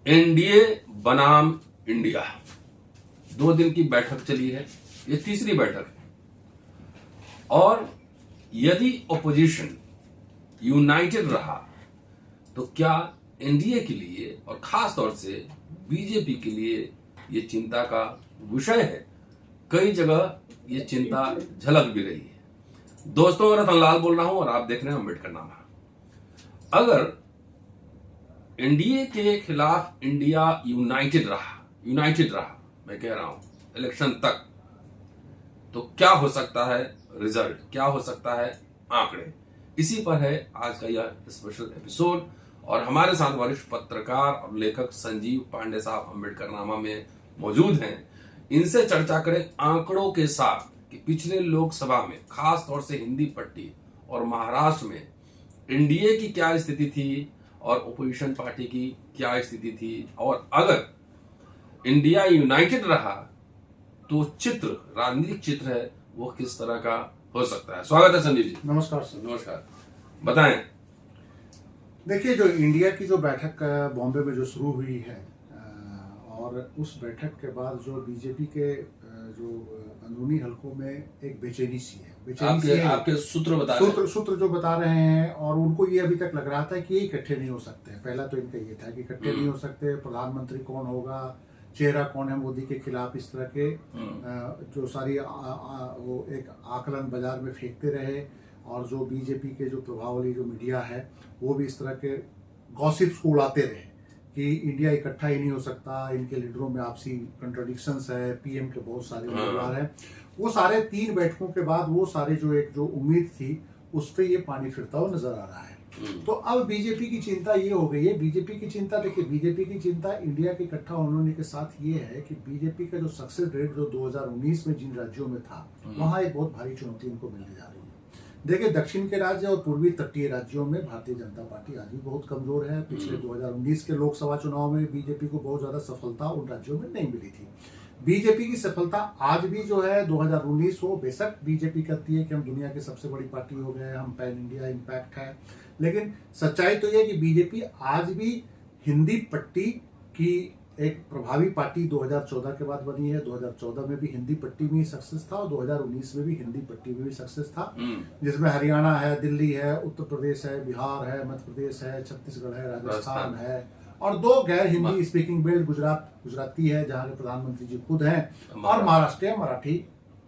NDA बनाम India 2 दिन की बैठक चली है। ये तीसरी बैठक है और यदि ओपोजिशन यूनाइटेड रहा तो क्या एनडीए के लिए और खास तौर से बीजेपी के लिए ये चिंता का विषय है। कई जगह ये चिंता झलक भी रही है। दोस्तों, मैं रतनलाल बोल रहा हूं और आप देख रहे हैं अम्बेडकरनामा। अगर एनडीए के खिलाफ इंडिया यूनाइटेड रहा मैं कह रहा हूं इलेक्शन तक, तो क्या हो सकता है रिजल्ट, क्या हो सकता है आंकड़े। इसी पर है आज का यह स्पेशल एपिसोड और हमारे साथ वरिष्ठ पत्रकार और लेखक संजीव पांडे साहब अम्बेडकरनामा में मौजूद हैं। इनसे चर्चा करें आंकड़ों के साथ कि पिछले लोकसभा में खास तौर से हिंदी पट्टी और महाराष्ट्र में एनडीए की क्या स्थिति थी और ओपोजिशन पार्टी की क्या स्थिति थी, और अगर इंडिया यूनाइटेड रहा तो राजनीतिक चित्र है वो किस तरह का हो सकता है। स्वागत है संजीव जी। नमस्कार सर। नमस्कार, बताएं। देखिए, जो इंडिया की जो बैठक बॉम्बे में जो शुरू हुई है और उस बैठक के बाद जो बीजेपी के जो अंदरूनी हलकों में एक बेचैनी सी है। आपके सूत्र जो बता रहे हैं, और उनको ये अभी तक लग रहा था कि ये इकट्ठे नहीं हो सकते। पहला तो इनका ये था कि इकट्ठे नहीं हो सकते, प्रधानमंत्री कौन होगा, चेहरा कौन है मोदी के खिलाफ, इस तरह के जो सारी वो एक आकलन बाजार में फेंकते रहे। और जो बीजेपी के जो प्रभावशाली जो मीडिया है वो भी इस तरह के गॉसिप्स को उड़ाते रहे कि इंडिया इकट्ठा ही नहीं हो सकता, इनके लीडरों में आपसी कंट्राडिक्शंस है, पीएम के बहुत सारे उम्मीदवार हैं। वो सारे 3 बैठकों के बाद वो सारे जो उम्मीद थी उस पर ये पानी फिरता हुआ नजर आ रहा है। तो अब बीजेपी की चिंता ये हो गई है। बीजेपी की चिंता इंडिया के इकट्ठा होने के साथ ये है कि बीजेपी का जो सक्सेस रेट जो 2019 में जिन राज्यों में था वहां एक बहुत भारी चुनौती इनको मिलने जा रही है। देखिए, दक्षिण के राज्य और पूर्वी तटीय राज्यों में भारतीय जनता पार्टी आज भी बहुत कमजोर है। पिछले 2019 के लोकसभा चुनाव में बीजेपी को बहुत ज्यादा सफलता उन राज्यों में नहीं मिली थी। बीजेपी की सफलता आज भी जो है 2019 हो, बेशक बीजेपी कहती है कि हम दुनिया की सबसे बड़ी पार्टी हो गए, हम पैन इंडिया इम्पैक्ट है, लेकिन सच्चाई तो यह कि बीजेपी आज भी हिंदी पट्टी की एक प्रभावी पार्टी 2014 के बाद बनी है। 2014 में भी हिंदी पट्टी में सक्सेस था और 2019 में भी हिंदी पट्टी में भी सक्सेस था, जिसमें हरियाणा है, दिल्ली है, उत्तर प्रदेश है, बिहार है, मध्य प्रदेश है, छत्तीसगढ़ है, राजस्थान है और 2 गैर हिंदी स्पीकिंग बेल्ट गुजराती है जहाँ के प्रधानमंत्री जी खुद हैं, और महाराष्ट्र मराठी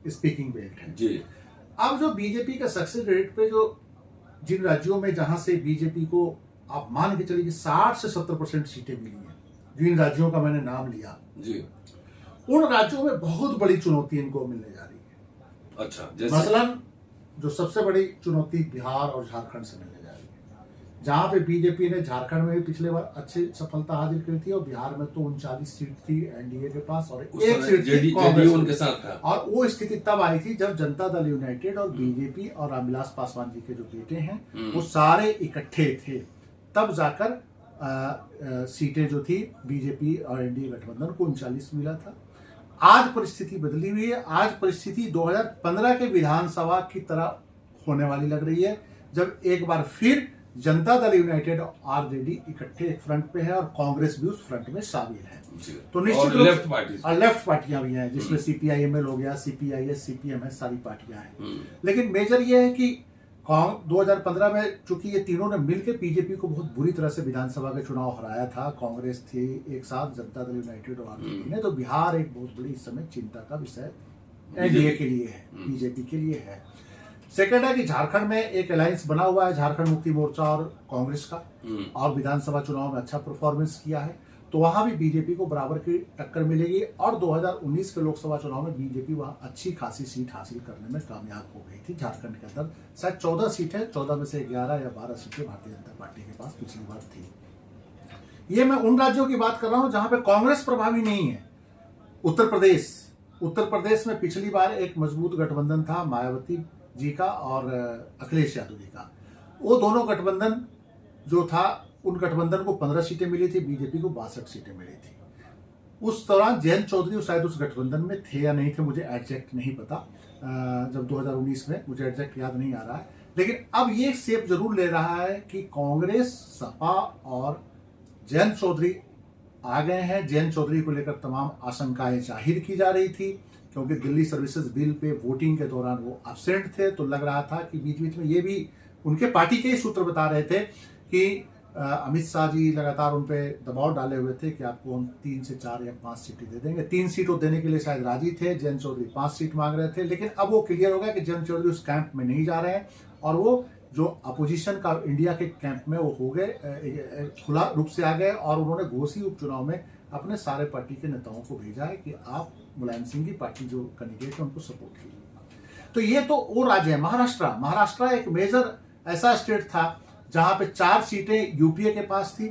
स्पीकिंग बेल्ट है जी। अब जो बीजेपी का सक्सेस रेट पे जो जिन राज्यों में जहां से बीजेपी को आप मान के चलिए 60 से 70% सीटें मिली हैं, जिन राज्यों का मैंने नाम लिया जी, उन राज्यों में बहुत बड़ी चुनौती इनको मिलने जा रही है। अच्छा, मसलन जो सबसे बड़ी चुनौती बिहार और झारखंड से मिलने जा रही है, जहां पे बीजेपी ने झारखंड में भी पिछले बार अच्छी सफलता हासिल की थी और बिहार में तो 39 सीट थी एनडीए के पास और 1 सीट थी कांग्रेस उनके साथ था। और वो स्थिति तब आई थी जब जनता दल यूनाइटेड और बीजेपी और रामविलास पासवान जी के जो बेटे हैं वो सारे इकट्ठे थे, तब जाकर सीटें जो थी बीजेपी और एनडीए गठबंधन को 39 मिला था। आज परिस्थिति बदली हुई है। आज परिस्थिति 2015 के विधानसभा की तरह होने वाली लग रही है, जब एक बार फिर जनता दल यूनाइटेड और आरजेडी इकट्ठे एक फ्रंट पे है और कांग्रेस भी उस फ्रंट में शामिल है। तो निश्चित लेफ्ट पार्टियां भी हैं, जिसमें सीपीआईएमएल हो गया, सीपीआईएस, सीपीएम है, सारी पार्टियां हैं। लेकिन मेजर ये है कि 2015 में चूंकि ये तीनों ने मिलकर बीजेपी को बहुत बुरी तरह से विधानसभा के चुनाव हराया था, कांग्रेस थी एक साथ, जनता दल यूनाइटेड और आरजेडी ने, तो बिहार एक बहुत बड़ी इस समय चिंता का विषय एनडीए के लिए है, बीजेपी के लिए है। सेकंड है कि झारखंड में एक अलायंस बना हुआ है, झारखंड मुक्ति मोर्चा और कांग्रेस का, और विधानसभा चुनाव में अच्छा परफॉर्मेंस किया है, तो वहां भी बीजेपी को बराबर की टक्कर मिलेगी। और 2019 के लोकसभा चुनाव में बीजेपी वहां अच्छी खासी सीट हासिल करने में कामयाब हो गई थी। झारखंड के अंदर शायद 14 सीटें, 14 में से 11 या 12 सीटें भारतीय जनता पार्टी के पास पिछली बार थी। ये मैं उन राज्यों की बात कर रहा हूं जहां पे कांग्रेस प्रभावी नहीं है। उत्तर प्रदेश में पिछली बार एक मजबूत गठबंधन था मायावती जी का और अखिलेश यादव जी का। वो दोनों गठबंधन जो था, उन गठबंधन को 15 सीटें मिली थी, बीजेपी को 62 सीटें मिली थी। उस दौरान जयंत चौधरी शायद उस गठबंधन में थे या नहीं थे, मुझे एग्जैक्ट नहीं पता, जब 2019 में, मुझे एग्जैक्ट याद नहीं आ रहा है। लेकिन अब ये शेप जरूर ले रहा है कि कांग्रेस, सपा और जयंत चौधरी आ गए हैं। जयंत चौधरी को लेकर तमाम आशंकाएं जाहिर की जा रही थी, क्योंकि Delhi services bill pay voting के दौरान वो एब्सेंट थे, तो लग रहा था कि बीच बीच में ये भी उनके पार्टी के ही सूत्र बता रहे थे कि अमित शाह जी लगातार उन पे दबाव डाले हुए थे कि आपको हम 3 से 4 या 5 सीटें दे देंगे। 3 सीटों देने के लिए शायद राजी थे, जयंत चौधरी 5 सीट मांग रहे थे, लेकिन अब वो क्लियर हो गया कि जयंत चौधरी उस कैंप में नहीं जा रहे हैं और वो जो अपोजिशन का इंडिया के कैंप में वो हो गए, खुला रूप से आ गए और उन्होंने घोसी उपचुनाव में अपने सारे पार्टी के नेताओं को भेजा है कि आप मुलायम सिंह की पार्टी जो कैंडिडेट है उनको सपोर्ट कीजिए। तो ये तो वो राज्य है। महाराष्ट्र एक मेजर ऐसा स्टेट था जहां पे 4 सीटें यूपीए के पास थी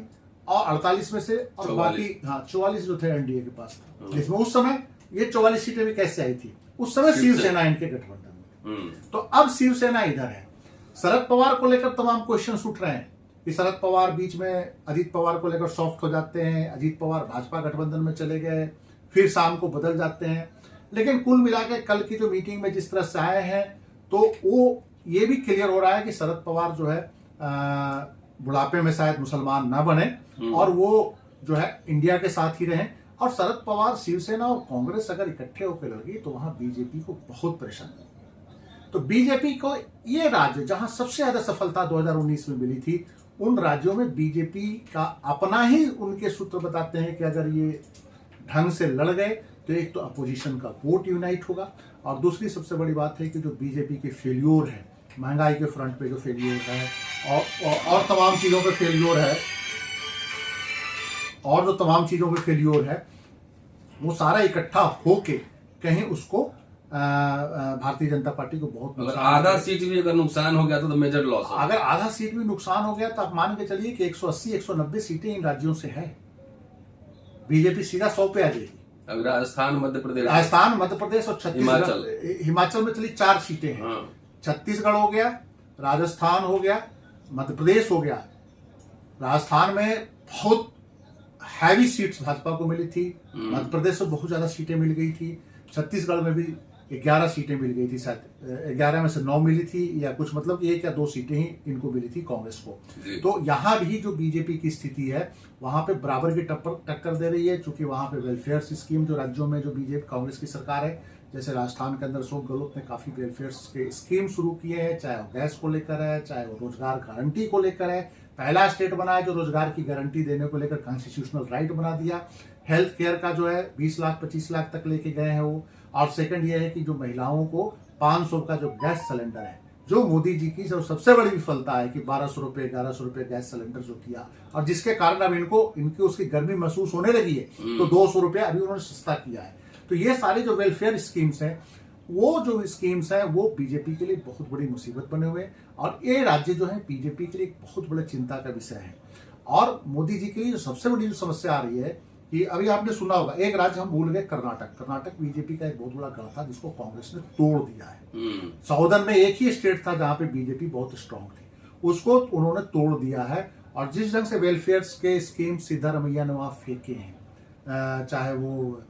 और 48 में से और बाकी 44 जो थे एनडीए के पास था, जिसमें उस समय ये 44 सीटें भी कैसे आई थी, उस समय शिवसेना इनके गठबंधन में। तो अब शिवसेना इधर है। शरद पवार को लेकर तमाम क्वेश्चन उठ रहे हैं कि शरद पवार बीच में अजीत पवार को लेकर सॉफ्ट हो जाते हैं, अजीत पवार भाजपा गठबंधन में चले गए, फिर शाम को बदल जाते हैं। लेकिन कुल मिला के कल की जो मीटिंग में जिस तरह से आए हैं, तो वो ये भी क्लियर हो रहा है कि शरद पवार जो है बुढ़ापे में शायद मुसलमान ना बने और वो जो है इंडिया के साथ ही रहें। और शरद पवार, शिवसेना और कांग्रेस अगर इकट्ठे होकर लगी तो वहां बीजेपी को बहुत परेशानी। तो बीजेपी को ये राज्य जहां सबसे ज्यादा सफलता 2019 में मिली थी, उन राज्यों में बीजेपी का अपना ही उनके सूत्र बताते हैं कि अगर ये ढंग से लड़ गए तो एक तो अपोजिशन का वोट यूनाइट होगा, और दूसरी सबसे बड़ी बात है कि जो बीजेपी के फेल्योर है, महंगाई के फ्रंट पे जो फेल्योर है और तमाम चीजों पे फेल्योर है, और जो तमाम चीजों पे फेल्योर है, वो सारा इकट्ठा होके कहीं उसको भारतीय जनता पार्टी को बहुत अगर आधा सीट भी अगर नुकसान हो गया तो मेजर लॉस। अगर आधा सीट भी नुकसान हो गया तो आप मान के चलिए कि 180-190 सीटें इन राज्यों से है, बीजेपी सीधा 100 पे आ जाएगी। अगर राजस्थान मध्य प्रदेश और छत्तीसगढ़, हिमाचल में चलिए 4 सीटें हैं। छत्तीसगढ़ हो गया, राजस्थान हो गया, मध्य प्रदेश हो गया। राजस्थान में बहुत हैवी सीट्स भाजपा को मिली थी, मध्य प्रदेश से बहुत ज्यादा सीटें मिल गई थी, छत्तीसगढ़ में भी 11 सीटें मिल गई थी, शायद 11 में से 9 मिली थी या कुछ, मतलब 1 या 2 सीटें ही इनको मिली थी कांग्रेस को। तो यहाँ भी जो बीजेपी की स्थिति है, वहां पे बराबर की टक्कर दे रही है, क्योंकि वहां पे वेलफेयर स्कीम जो राज्यों में जो बीजेपी कांग्रेस की सरकार है, जैसे राजस्थान के अंदर अशोक गहलोत ने काफी वेलफेयर के स्कीम शुरू किए हैं, चाहे वो गैस को लेकर है, चाहे वो रोजगार गारंटी को लेकर है। पहला स्टेट बना है जो रोजगार की गारंटी देने को लेकर कॉन्स्टिट्यूशनल राइट बना दिया। हेल्थ केयर का जो है 20 लाख 25 लाख तक लेके गए हैं वो। और सेकंड ये है कि जो महिलाओं को 500 का जो गैस सिलेंडर है, जो मोदी जी की जो सबसे बड़ी विफलता है कि 1200 रुपए 1100 रुपए गैस सिलेंडर जो किया, और जिसके कारण अब इनकी उसकी गर्मी महसूस होने लगी है, तो 200 रुपए अभी उन्होंने सस्ता किया है। तो ये सारी जो वेलफेयर स्कीम्स हैं, वो जो स्कीम्स हैं वो बीजेपी के लिए बहुत बड़ी मुसीबत बने हुए हैं, और ये राज्य जो है बीजेपी के लिए एक बहुत बड़े चिंता का विषय है। और मोदी जी के लिए जो सबसे बड़ी जो समस्या आ रही है कि अभी आपने सुना होगा, एक राज्य हम भूल गए, कर्नाटक बीजेपी का एक बहुत बड़ा गढ़ था जिसको कांग्रेस ने तोड़ दिया है। साउदर्न में एक ही स्टेट था जहां पे बीजेपी बहुत स्ट्रांग थी, उसको उन्होंने तोड़ दिया है। और जिस ढंग से वेलफेयर के स्कीम सिद्धारमैया ने वहां फेंके हैं, चाहे वो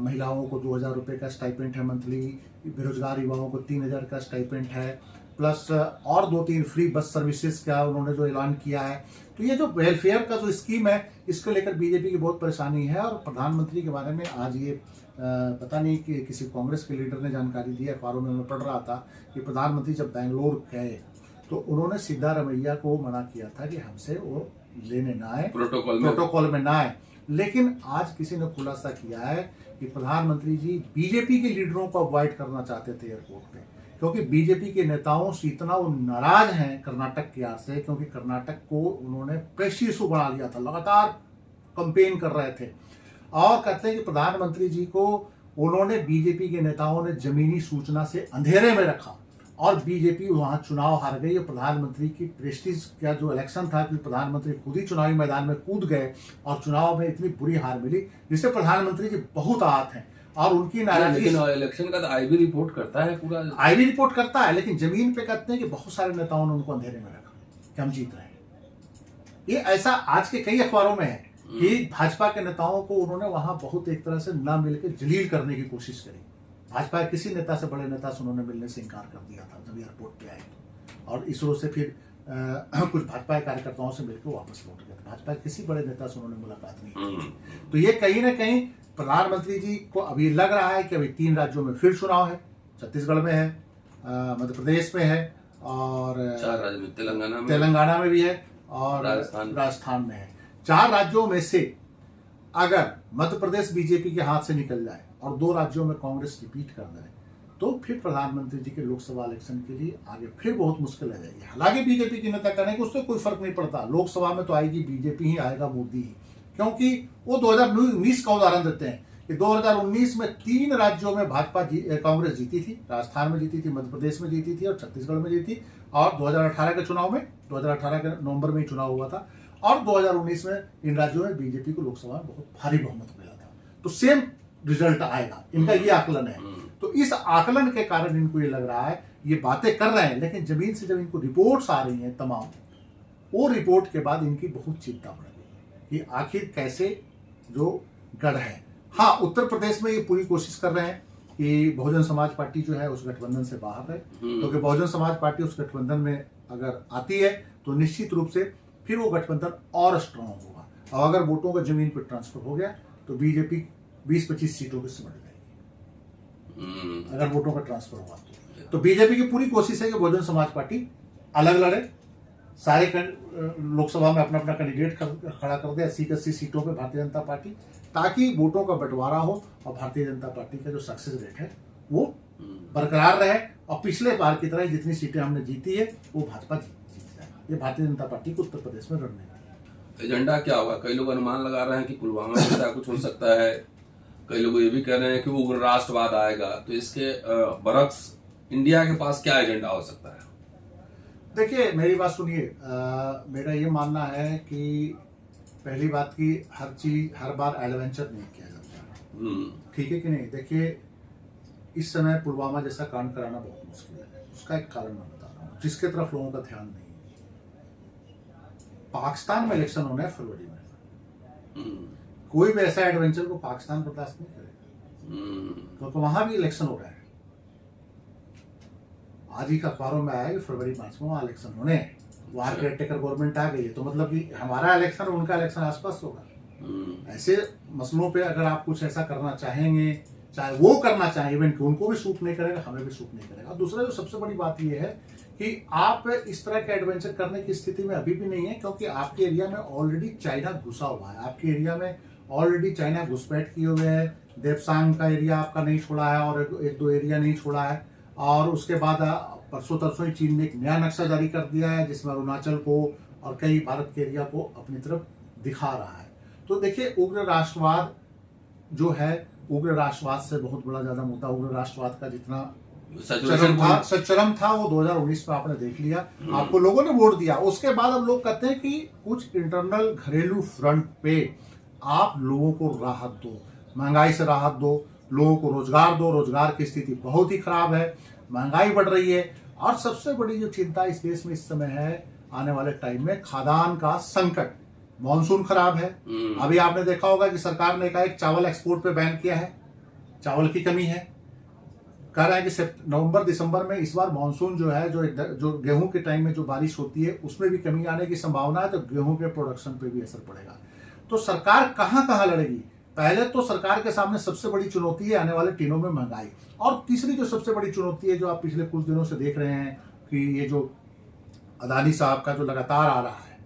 महिलाओं को 2000 रुपए का स्टाइपेंट है मंथली, बेरोजगार युवाओं को 3000 का स्टाइपेंट है, प्लस और 2-3 फ्री बस सर्विसेज का उन्होंने जो ऐलान किया है। तो ये जो वेलफेयर का जो स्कीम है, इसको लेकर बीजेपी की बहुत परेशानी है। और प्रधानमंत्री के बारे में आज ये पता नहीं कि किसी कांग्रेस के लीडर ने जानकारी दी, अखबारों में मैं पढ़ रहा था कि प्रधानमंत्री जब बेंगलोर गए तो उन्होंने सिद्धारमैया को मना किया था कि हमसे वो लेने ना आए, प्रोटोकॉल में ना आए। लेकिन आज किसी ने खुलासा किया है कि प्रधानमंत्री जी बीजेपी के लीडरों को अवॉइड करना चाहते थे एयरपोर्ट पे, क्योंकि बीजेपी के नेताओं से इतना वो नाराज हैं कर्नाटक की याद से, क्योंकि कर्नाटक को उन्होंने प्रेशर इशू बना लिया था, लगातार कंपेन कर रहे थे। और कहते हैं कि प्रधानमंत्री जी को उन्होंने, बीजेपी के नेताओं ने जमीनी सूचना से अंधेरे में रखा और बीजेपी वहां चुनाव हार गई। और प्रधानमंत्री की प्रेस्टीज का जो इलेक्शन था कि प्रधानमंत्री खुद ही चुनावी मैदान में कूद गए और चुनाव में इतनी बुरी हार मिली, जिससे प्रधानमंत्री जी बहुत आहत हैं। और उनकी नाराजगी, लेकिन इलेक्शन का तो आईबी रिपोर्ट करता है, पूरा आईबी रिपोर्ट करता है, लेकिन जमीन पे कहते हैं कि बहुत सारे नेताओं ने उनको अंधेरे में रखा कि हम जीत रहे हैं। ये ऐसा आज के कई अखबारों में है कि भाजपा के नेताओं को उन्होंने वहां बहुत एक तरह से न मिलकर जलील करने की कोशिश करी। भाजपा के किसी नेता से, बड़े नेता से उन्होंने मिलने से इनकार कर दिया था जब एयरपोर्ट पे आए, और इसरो से फिर कुछ भाजपा के कार्यकर्ताओं से मिलकर वापस लौट गए थे। भाजपा के किसी बड़े नेता से उन्होंने मुलाकात नहीं की। तो ये कहीं ना कहीं प्रधानमंत्री जी को अभी लग रहा है कि अभी 3 राज्यों में फिर चुनाव है, छत्तीसगढ़ में है, मध्य प्रदेश में है और 4 राज्य में, तेलंगाना में भी है और राजस्थान में है। 4 राज्यों में से अगर मध्य प्रदेश बीजेपी के हाथ से निकल जाए और 2 राज्यों में कांग्रेस रिपीट कर जाए तो फिर प्रधानमंत्री जी के लोकसभा इलेक्शन के लिए आगे फिर बहुत मुश्किल आ जाएगी। हालांकि बीजेपी के नेता करेंगे उससे कोई फर्क नहीं पड़ता, लोकसभा में तो आएगी बीजेपी ही, आएगा मोदी ही, क्योंकि वो 2019 का उदाहरण देते हैं कि 2019 में 3 राज्यों में कांग्रेस जीती थी, राजस्थान में जीती थी, मध्य प्रदेश में जीती थी और छत्तीसगढ़ में जीती, और 2018 के चुनाव में 2018 के नवंबर में ही चुनाव हुआ था और 2019 में इन राज्यों में बीजेपी को लोकसभा में बहुत भारी बहुमत मिला था। तो सेम रिजल्ट आएगा, इनका ये आकलन है। तो इस आकलन के कारण इनको ये लग रहा है, ये बातें कर रहे हैं, लेकिन जमीन से जब इनको रिपोर्ट्स आ रही हैं तमाम, वो रिपोर्ट के बाद इनकी बहुत चिंता बढ़ गई है कि आखिर कैसे जो गढ़ है। हाँ, उत्तर प्रदेश में ये पूरी कोशिश कर रहे हैं कि बहुजन समाज पार्टी जो है उस गठबंधन से बाहर रहे, क्योंकि बहुजन समाज पार्टी उस गठबंधन में अगर आती है तो निश्चित रूप से फिर वो गठबंधन और स्ट्रांग होगा, और अगर वोटों का जमीन पर ट्रांसफर हो गया तो बीजेपी 20-25 सीटों पे सिमट जाएगी अगर वोटों का ट्रांसफर हुआ तो बीजेपी की पूरी कोशिश है कि बहुजन समाज पार्टी अलग लड़े, सारे लोकसभा में अपना अपना कैंडिडेट खड़ा कर दे 80-80 सीटों पे भारतीय जनता पार्टी, ताकि वोटों का बंटवारा हो और भारतीय जनता पार्टी का जो सक्सेस रेट है वो बरकरार रहे, और पिछले बार की तरह जितनी सीटें हमने जीती है वो भाजपा जीत जाए। ये भारतीय जनता पार्टी को उत्तर प्रदेश में रणनीति। एजेंडा क्या होगा? कई लोग अनुमान लगा रहे हैं कि पुलवामा जैसा कुछ हो सकता है, कई लोग ये भी कह रहे हैं कि उग्र राष्ट्रवाद आएगा। तो इसके बरक्स इंडिया के पास क्या एजेंडा हो सकता है? देखिए, मेरी बात सुनिए, मेरा ये मानना है कि पहली बात की हर बार एडवेंचर नहीं किया जाता, ठीक है कि नहीं। देखिए, इस समय पुलवामा जैसा कांड कराना बहुत मुश्किल है। उसका एक कारण मैं बता रहा हूँ जिसके तरफ लोगों का ध्यान नहीं है। पाकिस्तान में इलेक्शन होना है फरवरी में, कोई भी ऐसा एडवेंचर को पाकिस्तान बर्दाश्त नहीं करेगा, क्योंकि वहां भी इलेक्शन हो रहा है। आज ही का अखबारों में आया कि फरवरी मार्च में वहां इलेक्शन होने हैं, वहां केयरटेकर गवर्नमेंट आ गई है, तो मतलब कि हमारा इलेक्शन उनका इलेक्शन आसपास होगा। ऐसे मसलों पे अगर आप कुछ ऐसा करना चाहेंगे, चाहे वो करना चाहे, इवन कि उनको भी सूट नहीं करेगा, हमें भी सूट नहीं करेगा। दूसरा जो सबसे बड़ी बात यह है कि आप इस तरह के एडवेंचर करने की स्थिति में अभी भी नहीं है, क्योंकि आपके एरिया में ऑलरेडी चाइना घुसा हुआ है, आपके एरिया में ऑलरेडी चाइना घुसपैठ किए हुए है। देवसांग का एरिया आपका नहीं छोड़ा है और 1-2 एरिया नहीं छोड़ा है, और उसके बाद परसों तरसों ही चीन ने एक नया नक्शा जारी कर दिया है जिसमें अरुणाचल को और कई भारत के एरिया को अपनी तरफ दिखा रहा है। तो देखिए, उग्र राष्ट्रवाद जो है, उग्र राष्ट्रवाद से बहुत बड़ा ज्यादा मुद्दा उग्र राष्ट्रवाद का जितना सचरम था वो 2019 में आपने देख लिया, आपको लोगों ने वोट दिया। उसके बाद अब लोग कहते हैं कि कुछ इंटरनल घरेलू फ्रंट पे आप लोगों को राहत दो, महंगाई से राहत दो, लोगों को रोजगार दो। रोजगार की स्थिति बहुत ही खराब है, महंगाई बढ़ रही है, और सबसे बड़ी जो चिंता इस देश में इस समय है, आने वाले टाइम में खाद्यान्न का संकट। मॉनसून खराब है, अभी आपने देखा होगा कि सरकार ने एक चावल एक्सपोर्ट पे बैन किया है, चावल की कमी है। कह रहा है कि नवंबर दिसंबर में इस बार मॉनसून जो है, जो गेहूं के टाइम में जो बारिश होती है उसमें भी कमी आने की संभावना है, तो गेहूं के प्रोडक्शन पे भी असर पड़ेगा। तो सरकार कहां कहां लड़ेगी? पहले तो सरकार के सामने सबसे बड़ी चुनौती है आने वाले दिनों में महंगाई, और तीसरी जो सबसे बड़ी चुनौती है जो आप पिछले कुछ दिनों से देख रहे हैं कि ये जो अदानी साहब का जो लगातार आ रहा है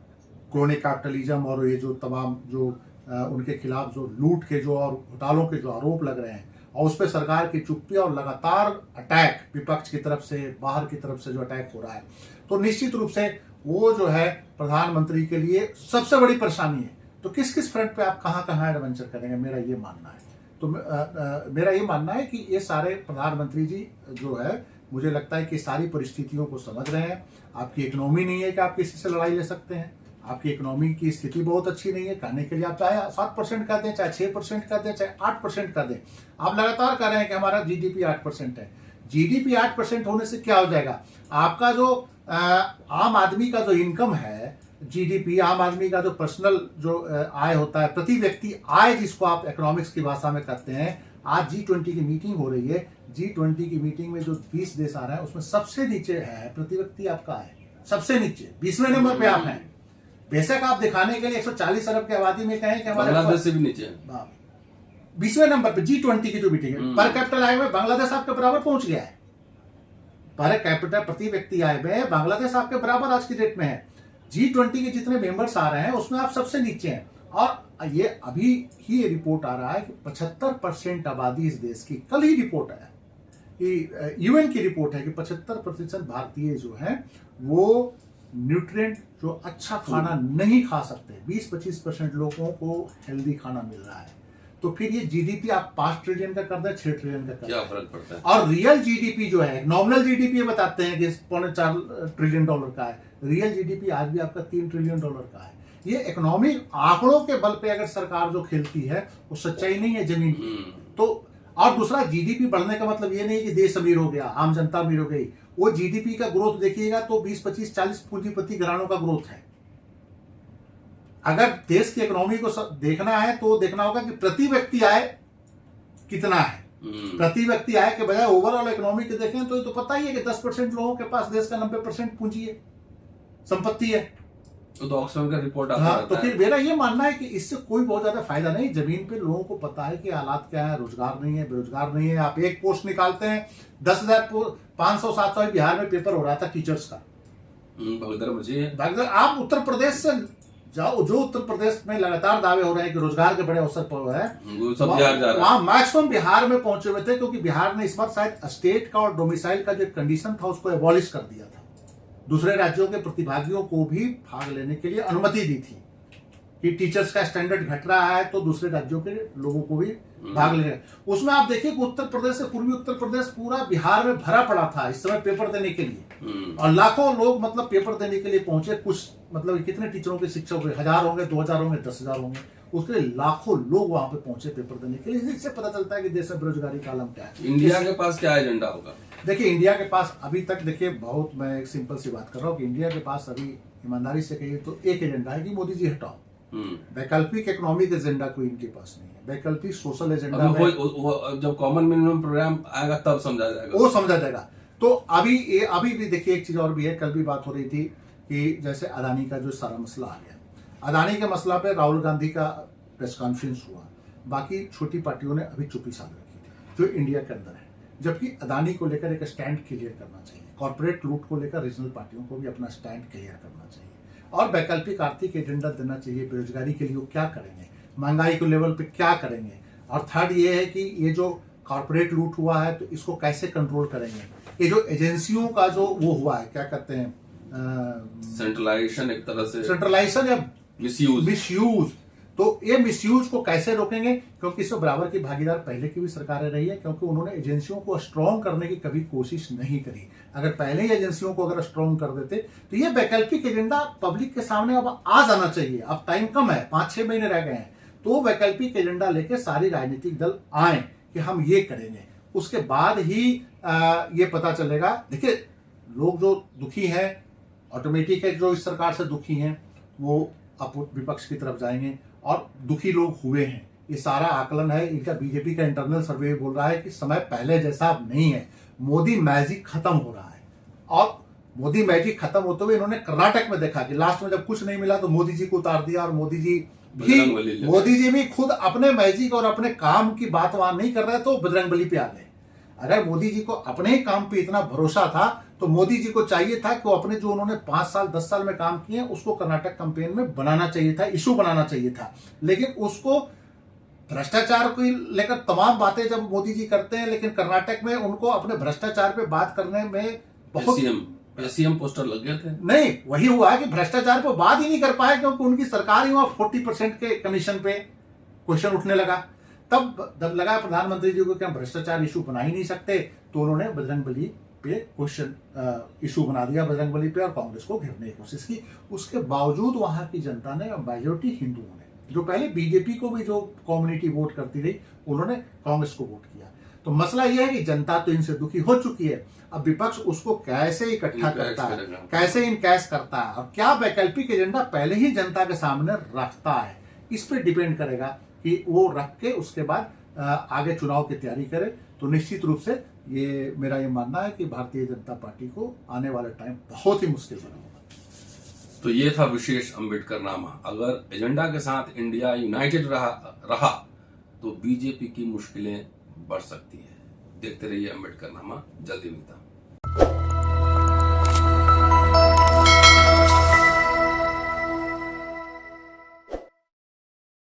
क्रोनी कैपिटलिज्म, और ये जो तमाम जो उनके खिलाफ जो लूट के जो और घोटालों के जो आरोप लग रहे हैं, और उस पर सरकार की चुप्पी और लगातार अटैक विपक्ष की तरफ से, बाहर की तरफ से जो अटैक हो रहा है, तो निश्चित रूप से वो जो है प्रधानमंत्री के लिए सबसे बड़ी परेशानी है। तो किस किस फ्रंट पे आप कहां कहां एडवेंचर करेंगे, मेरा ये मानना है। तो मेरा ये मानना है कि ये सारे प्रधानमंत्री जी जो है, मुझे लगता है कि सारी परिस्थितियों को समझ रहे हैं। आपकी इकोनॉमी नहीं है कि आप किसी से लड़ाई ले सकते हैं, आपकी इकोनॉमी की स्थिति बहुत अच्छी नहीं है। कहने के लिए आप चाहे 7% कर दें, चाहे 6% कर दें, चाहे 8% कर दें, आप लगातार कह रहे हैं कि हमारा जीडीपी 8% है। जीडीपी 8% होने से क्या हो जाएगा? आपका जो आम आदमी का जो इनकम है, जीडीपी, आम आदमी का जो पर्सनल जो आय होता है, प्रति व्यक्ति आय जिसको आप इकोनॉमिक्स की भाषा में कहते हैं, आज G20 की मीटिंग हो रही है। G20 की मीटिंग में जो 20 देश आ रहा है उसमें सबसे नीचे है प्रति व्यक्ति आपका आय, सबसे नीचे 20वें नंबर पे आप हैं। बेशक आप दिखाने के लिए 140 अरब की आबादी में कहें कि हमारे बांग्लादेश से भी नीचे है। 20वें नंबर पे G20 की जो मीटिंग है, पर कैपिटल आय में बांग्लादेश आपके बराबर पहुंच गया है। पर कैपिटल प्रति व्यक्ति आय में बांग्लादेश आपके बराबर आज की डेट में है। G20 के जितने मेंबर्स आ रहे हैं उसमें आप सबसे नीचे हैं। और ये अभी ही रिपोर्ट आ रहा है कि 75% आबादी इस देश की, कल ही रिपोर्ट आया कि यूएन की रिपोर्ट है कि 75% भारतीय जो हैं वो न्यूट्रिएंट जो अच्छा खाना नहीं खा सकते। 20-25% लोगों को हेल्दी खाना मिल रहा है। तो फिर ये जीडीपी आप 5 ट्रिलियन का कर दें, 6 ट्रिलियन का कर क्या दें, फर्क पड़ता है। और रियल जीडीपी जो है, नॉमिनल जीडीपी बताते हैं कि 4.25 ट्रिलियन डॉलर का है, रियल जीडीपी आज भी आपका 3 ट्रिलियन डॉलर का है। ये इकोनॉमिक आंकड़ों के बल पे अगर सरकार जो खेलती है वो सच्चाई नहीं है जमीन की। तो और दूसरा, जीडीपी बढ़ने का मतलब ये नहीं कि देश अमीर हो गया, आम जनता अमीर हो गई। वो जीडीपी का ग्रोथ देखिएगा तो 20-25-40 पूंजीपति घरानों का ग्रोथ है। अगर देश की इकोनॉमी को देखना है तो देखना होगा कि प्रति व्यक्ति आय कितना है। प्रति व्यक्ति आय के बजाय ओवरऑल इकोनॉमी के देखें तो ये तो पता ही है कि 10% लोगों के पास देश का 90% पूंजी है, संपत्ति है। तो ऑक्सफोर्ड का रिपोर्ट आता हाँ, तो फिर मेरा ये मानना है कि इससे कोई बहुत ज्यादा फायदा नहीं। जमीन पे लोगों को पता है कि हालात क्या है, रोजगार नहीं है, बेरोजगार नहीं है। आप एक पोस्ट निकालते हैं, 10,500-700 बिहार में पेपर हो रहा था टीचर्स का। भगदड़ मची है। आप उत्तर प्रदेश से जाओ, जो उत्तर प्रदेश में लगातार दावे हो रहे हैं कि रोजगार के बड़े अवसर पर है, वहां मैक्सिमम बिहार में पहुंचे हुए थे, क्योंकि बिहार ने इस बार शायद स्टेट का और डोमिसाइल का जो कंडीशन था उसको एबॉलिश कर दिया था। दूसरे राज्यों के प्रतिभागियों को भी भाग लेने के लिए अनुमति दी थी कि टीचर्स का स्टैंडर्ड घट रहा है तो दूसरे राज्यों के लोगों को भी भाग लेने। उसमें आप देखिए कि उत्तर प्रदेश से पूर्वी उत्तर प्रदेश पूरा बिहार में भरा पड़ा था इस समय पेपर देने के लिए, और लाखों लोग मतलब पेपर देने के लिए पहुंचे। कुछ मतलब कितने टीचरों के शिक्षक होंगे, 1000 होंगे, 2000 होंगे, 10,000 होंगे, उसके लिए लाखों लोग वहां पे पहुंचे पेपर देने के लिए। इससे पता चलता है कि देश में बेरोजगारी का आलम क्या है। इंडिया के पास क्या एजेंडा होगा? देखिए, इंडिया के पास अभी तक, देखिए बहुत, मैं एक सिंपल सी बात कर रहा हूँ कि इंडिया के पास अभी ईमानदारी से कहिए तो एक एजेंडा है कि मोदी जी हटाओ। वैकल्पिक इकोनॉमिक एजेंडा कोई इनके पास नहीं है। वैकल्पिक सोशल एजेंडा जब कॉमन मिनिमम प्रोग्राम आएगा तब समझा जाएगा, वो समझा जाएगा। तो अभी भी देखिए एक चीज और भी है। कल भी बात हो रही थी कि जैसे अदानी का जो सारा मसला आ गया, अदानी के मसला पे राहुल गांधी का प्रेस कॉन्फ्रेंस हुआ, बाकी छोटी पार्टियों ने अभी चुप्पी साध रखी थी जो इंडिया के अंदर है। जबकि अदानी को लेकर एक स्टैंड क्लियर करना चाहिए, कॉर्पोरेट लूट को लेकर रीजनल पार्टियों को भी अपना स्टैंड क्लियर करना चाहिए, और वैकल्पिक आर्थिक एजेंडा देना चाहिए। बेरोजगारी के लिए वो क्या करेंगे, महंगाई के लेवल पे क्या करेंगे, और थर्ड ये है कि ये जो कॉर्पोरेट लूट हुआ है तो इसको कैसे कंट्रोल करेंगे। ये जो एजेंसियों का जो वो हुआ है, क्या कहते हैं, सेंट्रलाइजेशन, एक तरह से सेंट्रलाइजेशन या मिसयूज, तो ये मिसयूज को कैसे रोकेंगे, क्योंकि इसमें बराबर की भागीदार पहले की भी सरकारें रही है, क्योंकि उन्होंने एजेंसियों को स्ट्रॉन्ग करने की कभी कोशिश नहीं करी। अगर पहले ही एजेंसियों को अगर स्ट्रॉन्ग कर देते तो ये वैकल्पिक एजेंडा पब्लिक के सामने अब आ जाना चाहिए। अब टाइम कम है, 5-6 महीने रह गए हैं, तो वैकल्पिक एजेंडा लेके सारी राजनीतिक दल आए कि हम ये करेंगे। उसके बाद ही ये पता चलेगा। देखिए, लोग जो दुखी हैं, ऑटोमेटिक है, जो इस सरकार से दुखी हैं वो अब विपक्ष की तरफ जाएंगे, और दुखी लोग हुए हैं। ये सारा आकलन है इनका। बीजेपी का इंटरनल सर्वे बोल रहा है कि समय पहले जैसा अब नहीं है, मोदी मैजिक खत्म हो रहा है। और मोदी मैजिक खत्म होते हुए इन्होंने कर्नाटक में देखा कि लास्ट में जब कुछ नहीं मिला तो मोदी जी को उतार दिया, और मोदी जी भी खुद अपने मैजिक और अपने काम की बात वहां नहीं कर रहे तो बजरंगबली पे आ गए। अगर मोदी जी को अपने ही काम पे इतना भरोसा था तो मोदी जी को चाहिए था कि वो अपने जो उन्होंने 5 साल 10 साल में काम किए उसको कर्नाटक कैंपेन में बनाना चाहिए था, इशू बनाना चाहिए था। लेकिन उसको भ्रष्टाचार को लेकर तमाम बातें जब मोदी जी करते हैं, लेकिन कर्नाटक में उनको अपने भ्रष्टाचार पे बात करने में बहुत सीएम पोस्टर लग गए थे। नहीं, वही हुआ कि भ्रष्टाचार पर बात ही नहीं कर पाए, क्योंकि उनकी सरकार ही वहां 40% के कमीशन पे क्वेश्चन उठने लगा। तब लगा प्रधानमंत्री जी को कि हम भ्रष्टाचार इशू बना ही नहीं सकते, तो उन्होंने बजरंगबली पे क्वेश्चन इशू बना दिया, बजरंगबली पे, और कांग्रेस को घेरने की कोशिश की। उसके बावजूद वहां की जनता ने, मेजोरिटी हिंदुओं ने, जो पहले बीजेपी को भी जो कम्युनिटी वोट करती रही, उन्होंने कांग्रेस को वोट किया। तो मसला यह है कि जनता तो इनसे दुखी हो चुकी है। अब विपक्ष उसको कैसे इकट्ठा करता है, कैसे इनकैश करता है, और क्या वैकल्पिक एजेंडा पहले ही जनता के सामने रखता है, इस पे डिपेंड करेगा कि वो रख के उसके बाद आगे चुनाव की तैयारी करे। तो निश्चित रूप से मेरा ये मानना है कि भारतीय जनता पार्टी को आने वाला टाइम बहुत ही मुश्किल बना होगा। तो ये था विशेष अम्बेडकर नामा। अगर एजेंडा के साथ इंडिया यूनाइटेड रहा तो बीजेपी की मुश्किलें बढ़ सकती है। देखते रहिए अम्बेडकर नामा, जल्दी मिलता हूं।